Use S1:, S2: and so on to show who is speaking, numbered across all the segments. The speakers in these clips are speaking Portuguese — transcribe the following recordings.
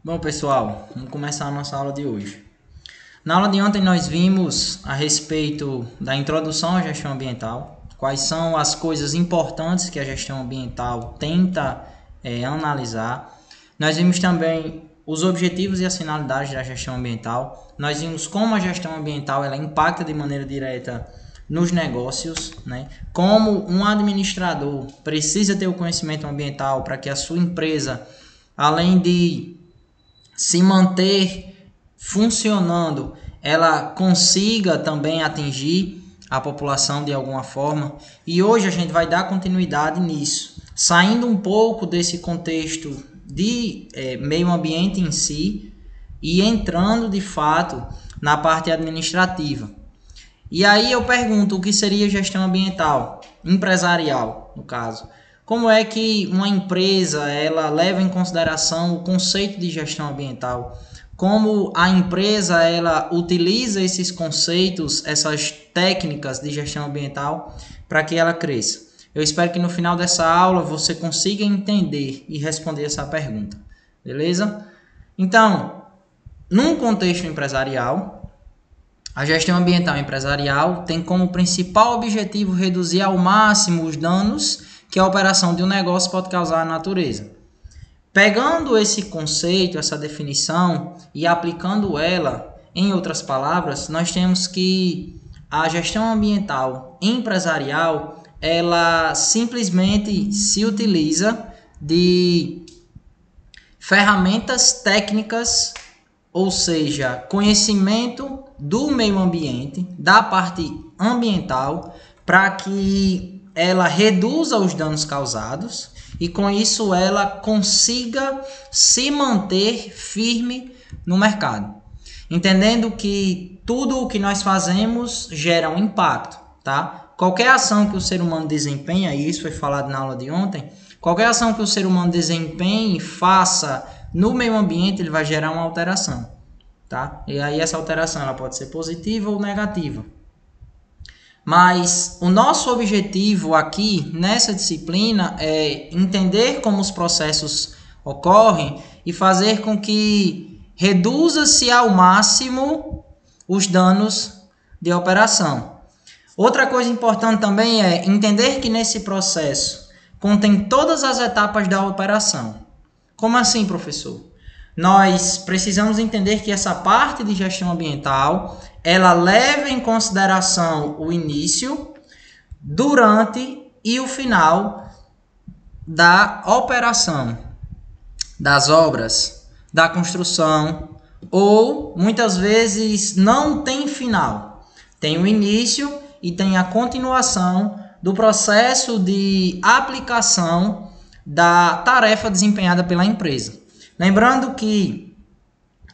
S1: Bom, pessoal, vamos começar a nossa aula de hoje. Na aula de ontem nós vimos a respeito da introdução à gestão ambiental, quais são as coisas importantes que a gestão ambiental tenta analisar. Nós vimos também os objetivos e as finalidades da gestão ambiental. Nós vimos como a gestão ambiental ela impacta de maneira direta nos negócios, né? Como um administrador precisa ter o conhecimento ambiental para que a sua empresa, além de se manter funcionando, ela consiga também atingir a população de alguma forma. E hoje a gente vai dar continuidade nisso, saindo um pouco desse contexto de meio ambiente em si e entrando de fato na parte administrativa. E aí eu pergunto, o que seria gestão ambiental? Empresarial, no caso. Como é que uma empresa ela leva em consideração o conceito de gestão ambiental? Como a empresa ela utiliza esses conceitos, essas técnicas de gestão ambiental para que ela cresça? Eu espero que no final dessa aula você consiga entender e responder essa pergunta, beleza? Então, num contexto empresarial, a gestão ambiental empresarial tem como principal objetivo reduzir ao máximo os danos que a operação de um negócio pode causar à natureza. Pegando esse conceito, essa definição e aplicando ela, em outras palavras, nós temos que a gestão ambiental empresarial, ela simplesmente se utiliza de ferramentas técnicas, ou seja, conhecimento do meio ambiente, da parte ambiental, para que ela reduza os danos causados e com isso ela consiga se manter firme no mercado. Entendendo que tudo o que nós fazemos gera um impacto, tá? Qualquer ação que o ser humano desempenha, e isso foi falado na aula de ontem, qualquer ação que o ser humano desempenhe, faça no meio ambiente, ele vai gerar uma alteração, tá? E aí essa alteração ela pode ser positiva ou negativa. Mas o nosso objetivo aqui nessa disciplina é entender como os processos ocorrem e fazer com que reduza-se ao máximo os danos de operação. Outra coisa importante também é entender que nesse processo contém todas as etapas da operação. Como assim, professor? Nós precisamos entender que essa parte de gestão ambiental ela leva em consideração o início, durante e o final da operação, das obras, da construção, ou muitas vezes não tem final. Tem o início e tem a continuação do processo de aplicação da tarefa desempenhada pela empresa. Lembrando que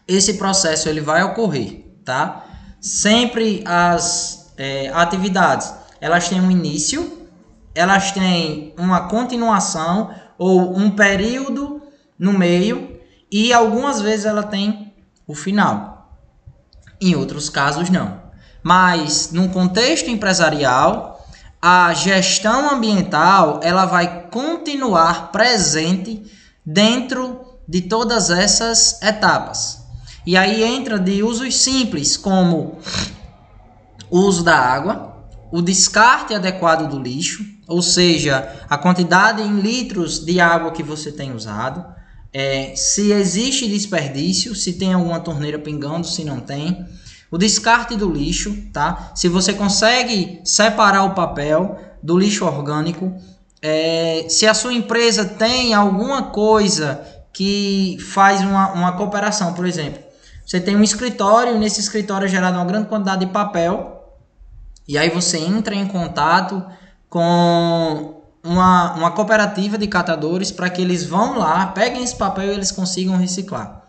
S1: esse processo ele vai ocorrer, tá? Sempre as atividades, elas têm um início, elas têm uma continuação ou um período no meio e algumas vezes ela tem o final. Em outros casos não. Mas no contexto empresarial, a gestão ambiental ela vai continuar presente dentro de todas essas etapas. E aí entra de usos simples, como o uso da água, o descarte adequado do lixo, ou seja, a quantidade em litros de água que você tem usado, se existe desperdício, se tem alguma torneira pingando, se não tem, o descarte do lixo, tá? Se você consegue separar o papel do lixo orgânico, se a sua empresa tem alguma coisa que faz uma cooperação, por exemplo, você tem um escritório e nesse escritório é gerada uma grande quantidade de papel e aí você entra em contato com uma cooperativa de catadores para que eles vão lá, peguem esse papel e eles consigam reciclar.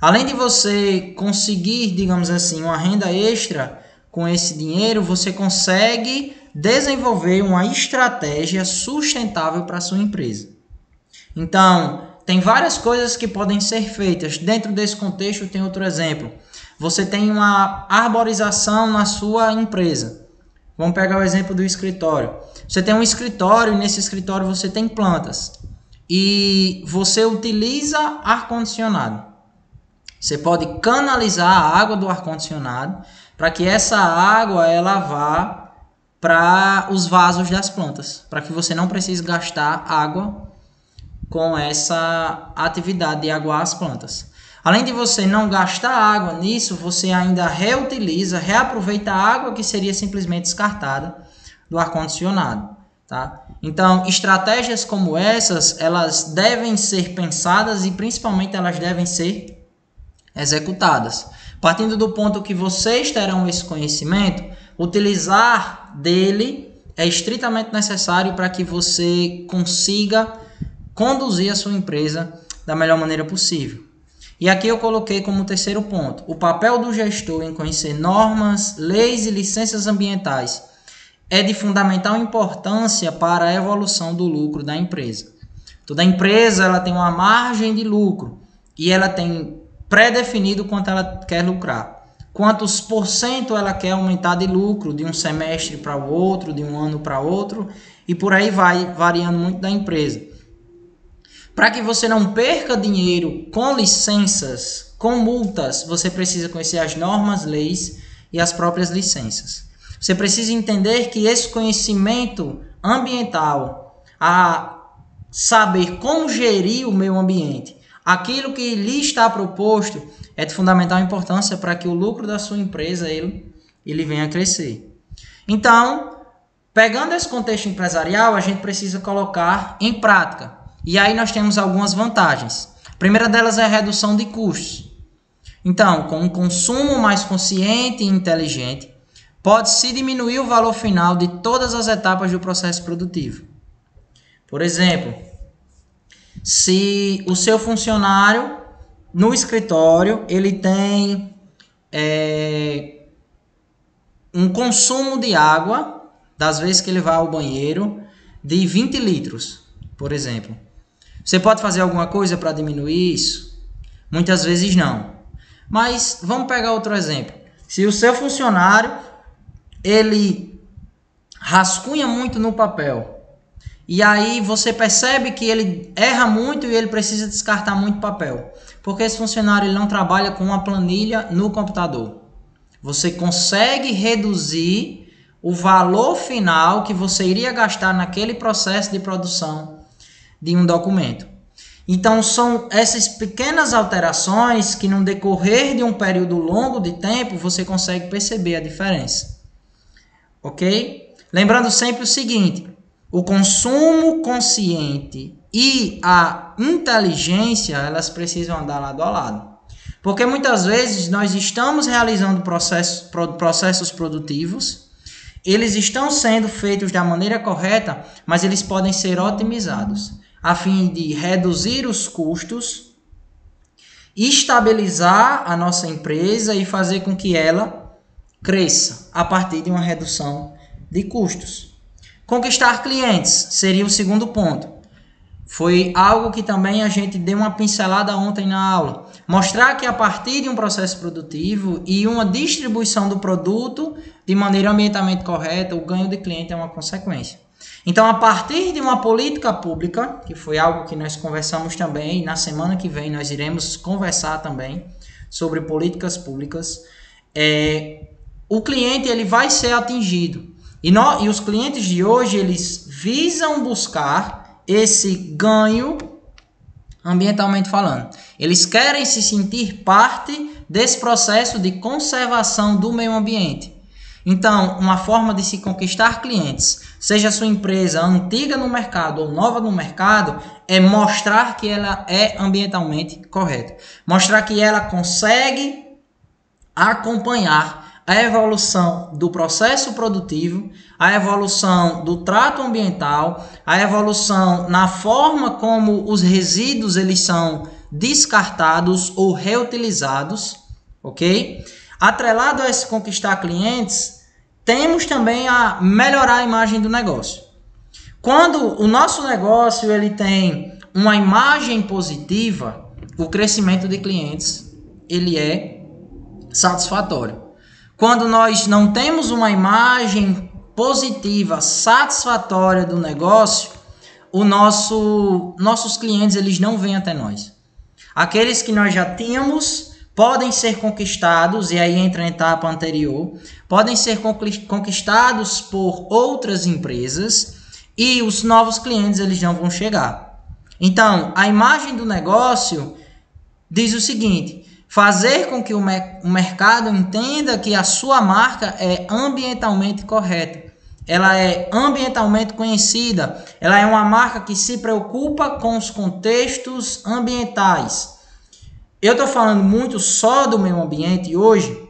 S1: Além de você conseguir, digamos assim, uma renda extra com esse dinheiro, você consegue desenvolver uma estratégia sustentável para a sua empresa. Então, tem várias coisas que podem ser feitas. Dentro desse contexto, tem outro exemplo. Você tem uma arborização na sua empresa. Vamos pegar o exemplo do escritório. Você tem um escritório e nesse escritório você tem plantas. E você utiliza ar-condicionado. Você pode canalizar a água do ar-condicionado para que essa água ela vá para os vasos das plantas, para que você não precise gastar água com essa atividade de aguar as plantas. Além de você não gastar água nisso, você ainda reutiliza, reaproveita a água que seria simplesmente descartada do ar-condicionado, tá? Então, estratégias como essas, elas devem ser pensadas e principalmente elas devem ser executadas. Partindo do ponto que vocês terão esse conhecimento, utilizar dele é estritamente necessário para que você consiga conduzir a sua empresa da melhor maneira possível. E aqui eu coloquei como terceiro ponto, o papel do gestor em conhecer normas, leis e licenças ambientais é de fundamental importância para a evolução do lucro da empresa. Toda empresa ela tem uma margem de lucro e ela tem pré-definido quanto ela quer lucrar. Quantos por cento ela quer aumentar de lucro de um semestre para o outro, de um ano para outro, e por aí vai, variando muito da empresa. Para que você não perca dinheiro com licenças, com multas, você precisa conhecer as normas, leis e as próprias licenças. Você precisa entender que esse conhecimento ambiental, a saber como gerir o meio ambiente, aquilo que lhe está proposto, é de fundamental importância para que o lucro da sua empresa ele venha a crescer. Então, pegando esse contexto empresarial, a gente precisa colocar em prática. E aí nós temos algumas vantagens. A primeira delas é a redução de custos. Então, com um consumo mais consciente e inteligente, pode-se diminuir o valor final de todas as etapas do processo produtivo. Por exemplo, se o seu funcionário no escritório ele tem um consumo de água, das vezes que ele vai ao banheiro, de 20 litros, por exemplo. Você pode fazer alguma coisa para diminuir isso? Muitas vezes não. Mas vamos pegar outro exemplo. Se o seu funcionário ele rascunha muito no papel, e aí você percebe que ele erra muito e ele precisa descartar muito papel, porque esse funcionário ele não trabalha com uma planilha no computador. Você consegue reduzir o valor final que você iria gastar naquele processo de produção de um documento. Então são essas pequenas alterações que no decorrer de um período longo de tempo você consegue perceber a diferença. Ok? Lembrando sempre o seguinte, o consumo consciente e a inteligência, elas precisam andar lado a lado. Porque muitas vezes nós estamos realizando processos produtivos, eles estão sendo feitos da maneira correta, mas eles podem ser otimizados, a fim de reduzir os custos, estabilizar a nossa empresa e fazer com que ela cresça a partir de uma redução de custos. Conquistar clientes seria o segundo ponto. Foi algo que também a gente deu uma pincelada ontem na aula. Mostrar que a partir de um processo produtivo e uma distribuição do produto de maneira ambientalmente correta, o ganho de cliente é uma consequência. Então, a partir de uma política pública, que foi algo que nós conversamos também, e na semana que vem nós iremos conversar também sobre políticas públicas, o cliente ele vai ser atingido. E os clientes de hoje, eles visam buscar esse ganho ambientalmente falando. Eles querem se sentir parte desse processo de conservação do meio ambiente. Então, uma forma de se conquistar clientes, seja a sua empresa antiga no mercado ou nova no mercado, é mostrar que ela é ambientalmente correta. Mostrar que ela consegue acompanhar a evolução do processo produtivo, a evolução do trato ambiental, a evolução na forma como os resíduos eles são descartados ou reutilizados, ok? Atrelado a esse conquistar clientes, temos também a melhorar a imagem do negócio. Quando o nosso negócio ele tem uma imagem positiva, o crescimento de clientes ele é satisfatório. Quando nós não temos uma imagem positiva, satisfatória do negócio, nossos clientes eles não vêm até nós. Aqueles que nós já tínhamos podem ser conquistados, e aí entra a etapa anterior, podem ser conquistados por outras empresas e os novos clientes eles não vão chegar. Então, a imagem do negócio diz o seguinte: fazer com que o mercado entenda que a sua marca é ambientalmente correta, ela é ambientalmente conhecida, ela é uma marca que se preocupa com os contextos ambientais. Eu estou falando muito só do meio ambiente hoje,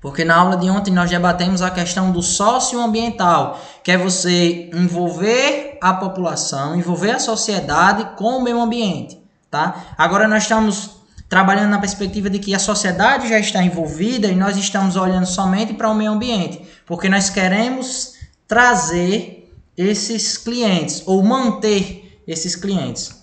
S1: porque na aula de ontem nós debatemos a questão do socioambiental, que é você envolver a população, envolver a sociedade com o meio ambiente, tá? Agora nós estamos trabalhando na perspectiva de que a sociedade já está envolvida e nós estamos olhando somente para o meio ambiente, porque nós queremos trazer esses clientes ou manter esses clientes.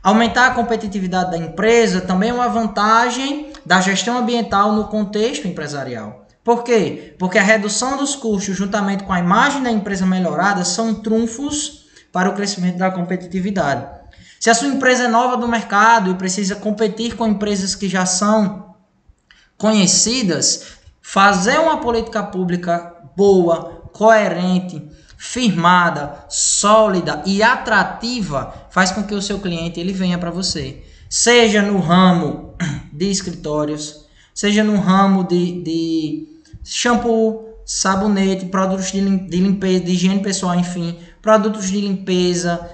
S1: Aumentar a competitividade da empresa também é uma vantagem da gestão ambiental no contexto empresarial. Por quê? Porque a redução dos custos, juntamente com a imagem da empresa melhorada, são trunfos para o crescimento da competitividade. Se a sua empresa é nova no mercado e precisa competir com empresas que já são conhecidas, fazer uma política pública boa, coerente, firmada, sólida e atrativa faz com que o seu cliente ele venha para você. Seja no ramo de escritórios, seja no ramo de shampoo, sabonete, produtos de limpeza, de higiene pessoal, enfim, produtos de limpeza,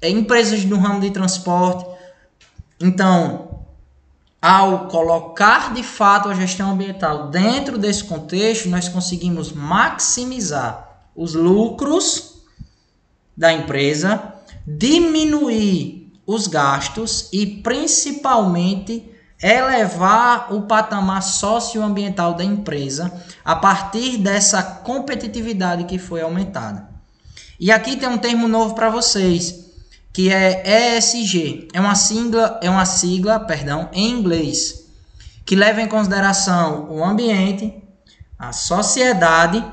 S1: empresas no ramo de transporte. Então, ao colocar de fato a gestão ambiental dentro desse contexto, nós conseguimos maximizar os lucros da empresa, diminuir os gastos e principalmente elevar o patamar socioambiental da empresa a partir dessa competitividade que foi aumentada. E aqui tem um termo novo para vocês, que é ESG. É uma sigla, em inglês, que leva em consideração o ambiente, a sociedade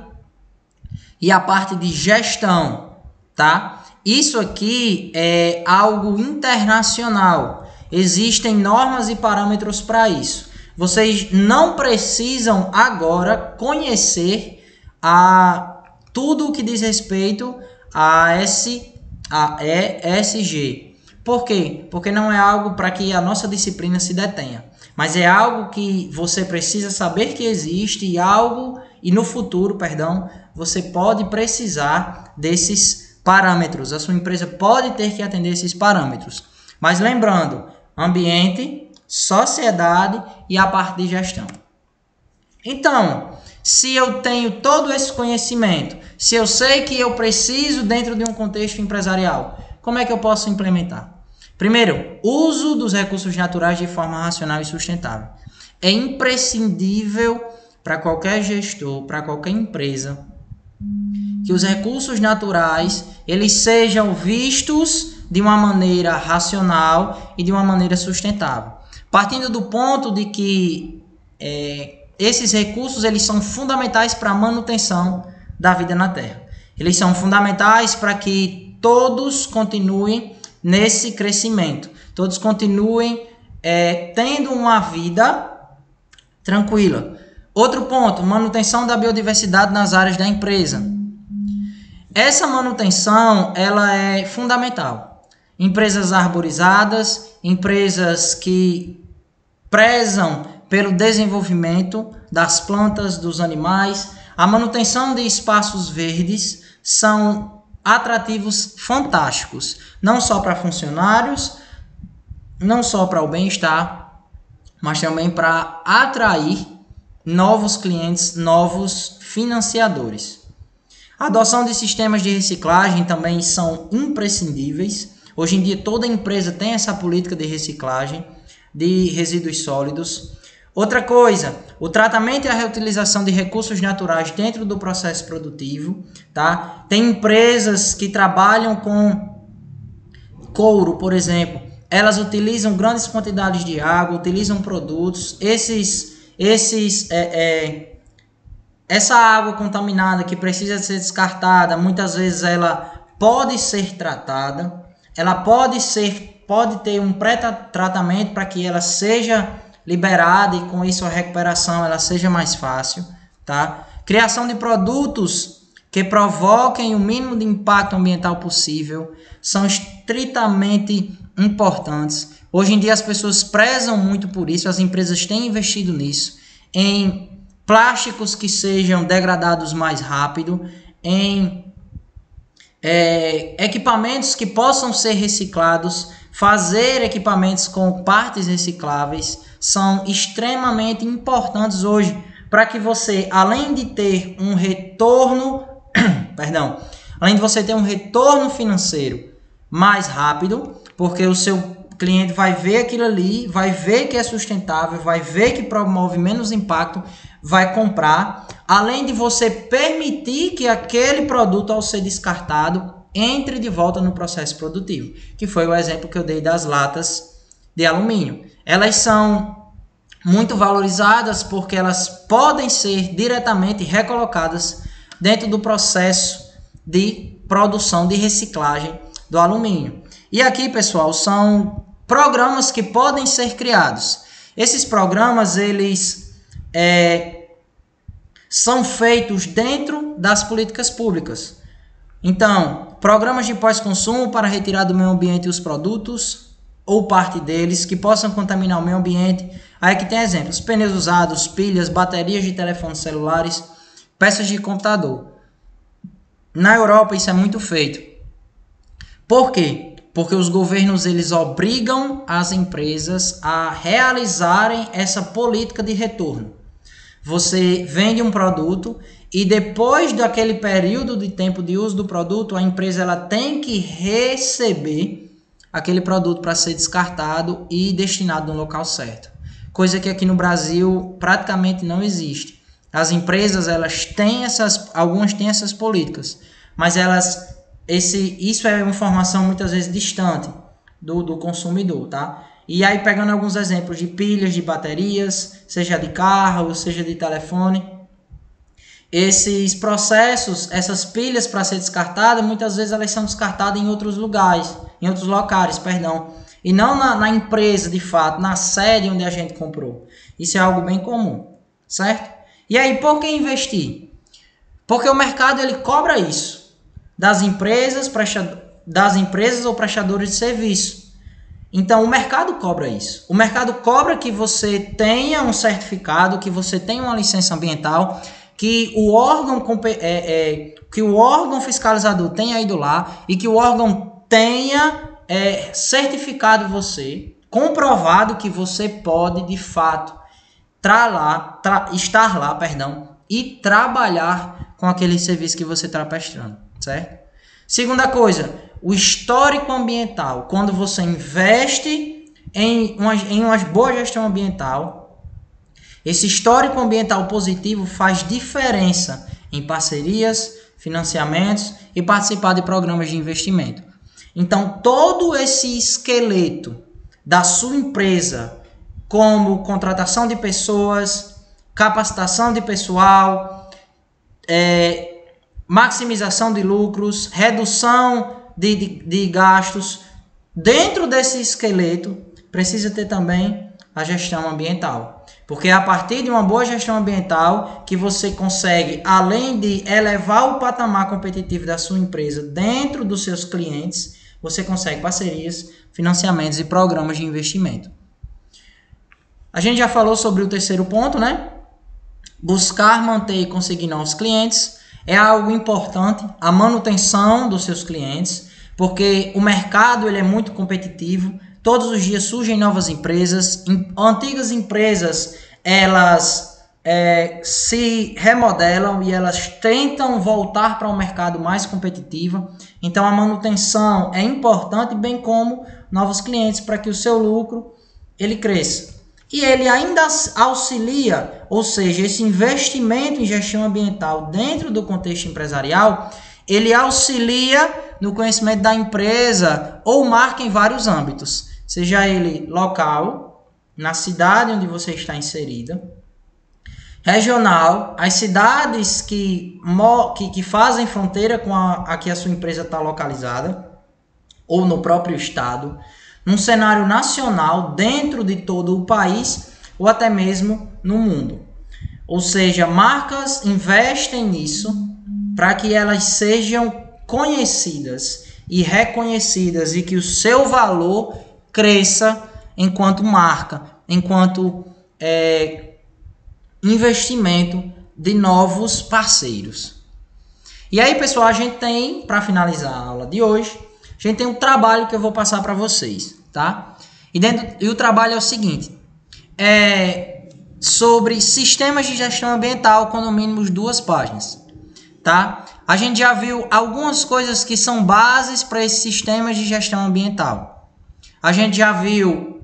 S1: e a parte de gestão, tá? Isso aqui é algo internacional. Existem normas e parâmetros para isso. Vocês não precisam agora conhecer tudo o que diz respeito a ESG. Por quê? Porque não é algo para que a nossa disciplina se detenha, mas é algo que você precisa saber que existe e no futuro, você pode precisar desses parâmetros. A sua empresa pode ter que atender esses parâmetros. Mas lembrando, ambiente, sociedade e a parte de gestão. Então, se eu tenho todo esse conhecimento, se eu sei que eu preciso dentro de um contexto empresarial, como é que eu posso implementar? Primeiro, uso dos recursos naturais de forma racional e sustentável. É imprescindível para qualquer gestor, para qualquer empresa, que os recursos naturais eles sejam vistos de uma maneira racional e de uma maneira sustentável. Partindo do ponto de que esses recursos eles são fundamentais para a manutenção da vida na Terra. Eles são fundamentais para que todos continuem nesse crescimento, todos continuem tendo uma vida tranquila. Outro ponto, manutenção da biodiversidade nas áreas da empresa. Essa manutenção ela é fundamental. Empresas arborizadas, empresas que prezam pelo desenvolvimento das plantas, dos animais, a manutenção de espaços verdes são atrativos fantásticos, não só para funcionários, não só para o bem-estar, mas também para atrair novos clientes, novos financiadores. A adoção de sistemas de reciclagem também são imprescindíveis. Hoje em dia toda empresa tem essa política de reciclagem de resíduos sólidos. Outra coisa, o tratamento e a reutilização de recursos naturais dentro do processo produtivo, tá? Tem empresas que trabalham com couro, por exemplo. Elas utilizam grandes quantidades de água, utilizam produtos. Essa água contaminada que precisa ser descartada, muitas vezes ela pode ser tratada, ela pode ter um pré-tratamento para que ela seja liberada e com isso a recuperação ela seja mais fácil, tá? Criação de produtos que provoquem o mínimo de impacto ambiental possível são estritamente importantes. Hoje em dia as pessoas prezam muito por isso, as empresas têm investido nisso, em plásticos que sejam degradados mais rápido, em equipamentos que possam ser reciclados, fazer equipamentos com partes recicláveis são extremamente importantes hoje para que você, além de ter um retorno, além de você ter um retorno financeiro mais rápido, porque o seu cliente vai ver aquilo ali, vai ver que é sustentável, vai ver que promove menos impacto, vai comprar, além de você permitir que aquele produto, ao ser descartado, entre de volta no processo produtivo, que foi o exemplo que eu dei das latas de alumínio. Elas são muito valorizadas porque elas podem ser diretamente recolocadas dentro do processo de produção de reciclagem do alumínio. E aqui, pessoal, são programas que podem ser criados. Esses programas, eles são feitos dentro das políticas públicas. Então, programas de pós-consumo para retirar do meio ambiente os produtos ou parte deles que possam contaminar o meio ambiente. Aí que tem exemplos: pneus usados, pilhas, baterias de telefones celulares, peças de computador. Na Europa isso é muito feito. Por quê? Porque os governos eles obrigam as empresas a realizarem essa política de retorno. Você vende um produto e depois daquele período de tempo de uso do produto, a empresa ela tem que receber aquele produto para ser descartado e destinado no local certo. Coisa que aqui no Brasil praticamente não existe. As empresas elas têm algumas têm essas políticas, mas isso é uma informação muitas vezes distante do consumidor, tá? E aí, pegando alguns exemplos de pilhas, de baterias, seja de carro, seja de telefone, esses processos, essas pilhas para ser descartadas, muitas vezes elas são descartadas em outros locais, e não na empresa de fato, na sede onde a gente comprou. Isso é algo bem comum, certo? E aí, por que investir? Porque o mercado ele cobra isso das empresas ou prestadores de serviço. Então, o mercado cobra isso. O mercado cobra que você tenha um certificado, que você tenha uma licença ambiental, que o órgão fiscalizador tenha ido lá e que o órgão tenha certificado você, comprovado que você pode, de fato, estar lá e trabalhar com aquele serviço que você está prestando, certo? Segunda coisa, o histórico ambiental. Quando você investe em uma boa gestão ambiental, esse histórico ambiental positivo faz diferença em parcerias, financiamentos e participar de programas de investimento. Então, todo esse esqueleto da sua empresa, como contratação de pessoas, capacitação de pessoal, maximização de lucros, redução de gastos, dentro desse esqueleto precisa ter também a gestão ambiental. Porque é a partir de uma boa gestão ambiental que você consegue, além de elevar o patamar competitivo da sua empresa dentro dos seus clientes, você consegue parcerias, financiamentos e programas de investimento. A gente já falou sobre o terceiro ponto, né? Buscar, manter e conseguir novos clientes é algo importante, a manutenção dos seus clientes, porque o mercado ele é muito competitivo, todos os dias surgem novas empresas, antigas empresas elas se remodelam e elas tentam voltar para um mercado mais competitivo. Então a manutenção é importante, bem como novos clientes, para que o seu lucro ele cresça. E ele ainda auxilia, ou seja, esse investimento em gestão ambiental dentro do contexto empresarial, ele auxilia no conhecimento da empresa ou marca em vários âmbitos, seja ele local, na cidade onde você está inserida, regional, as cidades que fazem fronteira com a que a sua empresa está localizada, ou no próprio estado, num cenário nacional, dentro de todo o país, ou até mesmo no mundo. Ou seja, marcas investem nisso para que elas sejam conhecidas e reconhecidas e que o seu valor cresça enquanto marca, enquanto investimento de novos parceiros. E aí, pessoal, a gente tem, para finalizar a aula de hoje, a gente tem um trabalho que eu vou passar para vocês, tá? E o trabalho é o seguinte, sobre sistemas de gestão ambiental com no mínimo 2 páginas, tá? A gente já viu algumas coisas que são bases para esses sistemas de gestão ambiental. A gente já viu,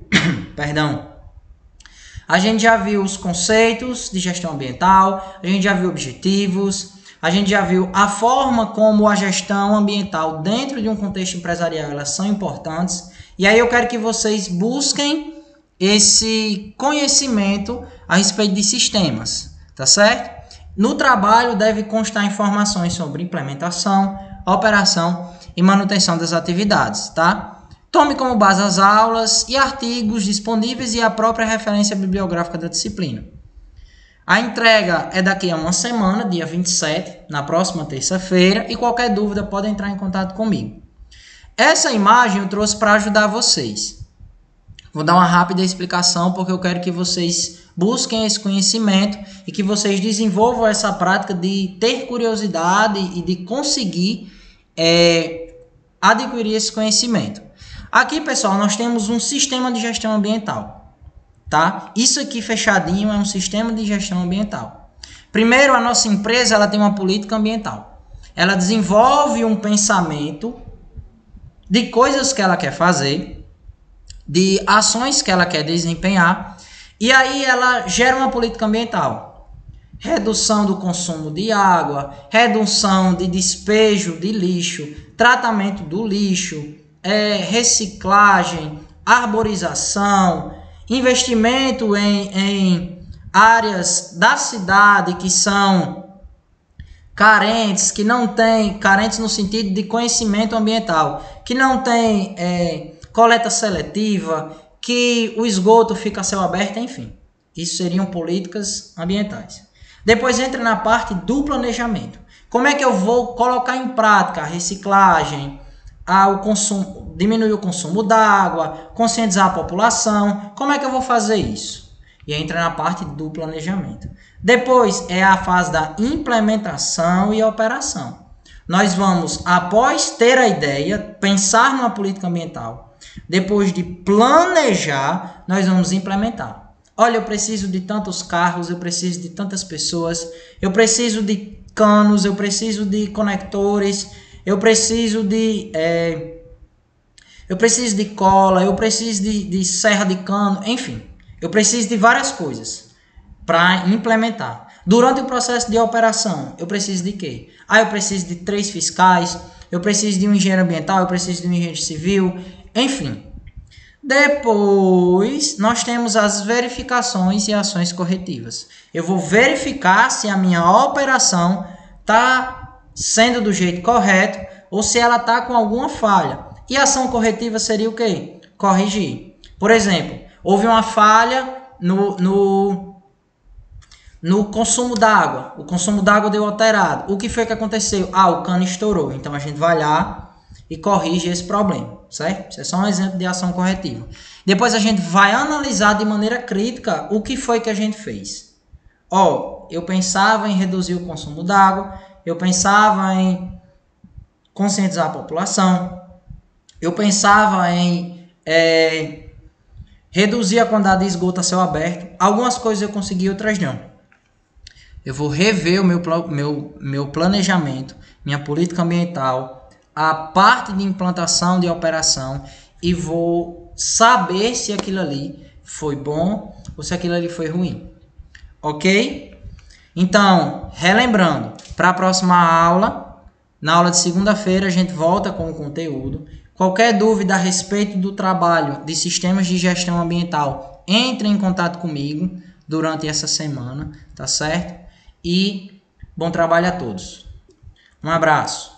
S1: a gente já viu os conceitos de gestão ambiental, a gente já viu objetivos, a gente já viu a forma como a gestão ambiental dentro de um contexto empresarial elas são importantes. E aí eu quero que vocês busquem esse conhecimento a respeito de sistemas, tá certo? No trabalho deve constar informações sobre implementação, operação e manutenção das atividades, tá? Tome como base as aulas e artigos disponíveis e a própria referência bibliográfica da disciplina. A entrega é daqui a uma semana, dia 27, na próxima terça-feira, e qualquer dúvida pode entrar em contato comigo. Essa imagem eu trouxe para ajudar vocês. Vou dar uma rápida explicação porque eu quero que vocês busquem esse conhecimento e que vocês desenvolvam essa prática de ter curiosidade e de conseguir adquirir esse conhecimento. Aqui, pessoal, nós temos um sistema de gestão ambiental, tá? Isso aqui fechadinho é um sistema de gestão ambiental. Primeiro, a nossa empresa ela tem uma política ambiental. Ela desenvolve um pensamento de coisas que ela quer fazer, de ações que ela quer desempenhar, e aí ela gera uma política ambiental. Redução do consumo de água, redução de despejo de lixo, tratamento do lixo, reciclagem, arborização, investimento em áreas da cidade que são carentes, que não tem, carentes no sentido de conhecimento ambiental, que não tem coleta seletiva, que o esgoto fica a céu aberto, enfim. Isso seriam políticas ambientais. Depois entra na parte do planejamento. Como é que eu vou colocar em prática a reciclagem, o consumo, diminuir o consumo d'água, conscientizar a população? Como é que eu vou fazer isso? E entra na parte do planejamento. Depois é a fase da implementação e operação. Nós vamos, após ter a ideia, pensar numa política ambiental. Depois de planejar, nós vamos implementar. Olha, eu preciso de tantos carros, eu preciso de tantas pessoas, eu preciso de canos, eu preciso de conectores, eu preciso de cola, eu preciso de serra de cano, enfim. Eu preciso de várias coisas para implementar. Durante o processo de operação, eu preciso de quê? Eu preciso de 3 fiscais, eu preciso de um engenheiro ambiental, eu preciso de um engenheiro civil, enfim. Depois, nós temos as verificações e ações corretivas. Eu vou verificar se a minha operação está sendo do jeito correto ou se ela está com alguma falha. E a ação corretiva seria o quê? Corrigir. Por exemplo, houve uma falha no consumo d'água. O consumo d'água deu alterado. O que foi que aconteceu? O cano estourou. Então a gente vai lá e corrige esse problema, certo? Isso é só um exemplo de ação corretiva. Depois a gente vai analisar de maneira crítica o que foi que a gente fez. Eu pensava em reduzir o consumo d'água, eu pensava em conscientizar a população, eu pensava em reduzir a quantidade de esgoto a céu aberto. Algumas coisas eu consegui, outras não. Eu vou rever o meu planejamento, minha política ambiental, a parte de implantação de operação e vou saber se aquilo ali foi bom ou se aquilo ali foi ruim. Ok? Então, relembrando, para a próxima aula, na aula de segunda-feira, a gente volta com o conteúdo. Qualquer dúvida a respeito do trabalho de sistemas de gestão ambiental, entre em contato comigo durante essa semana, tá certo? E bom trabalho a todos. Um abraço.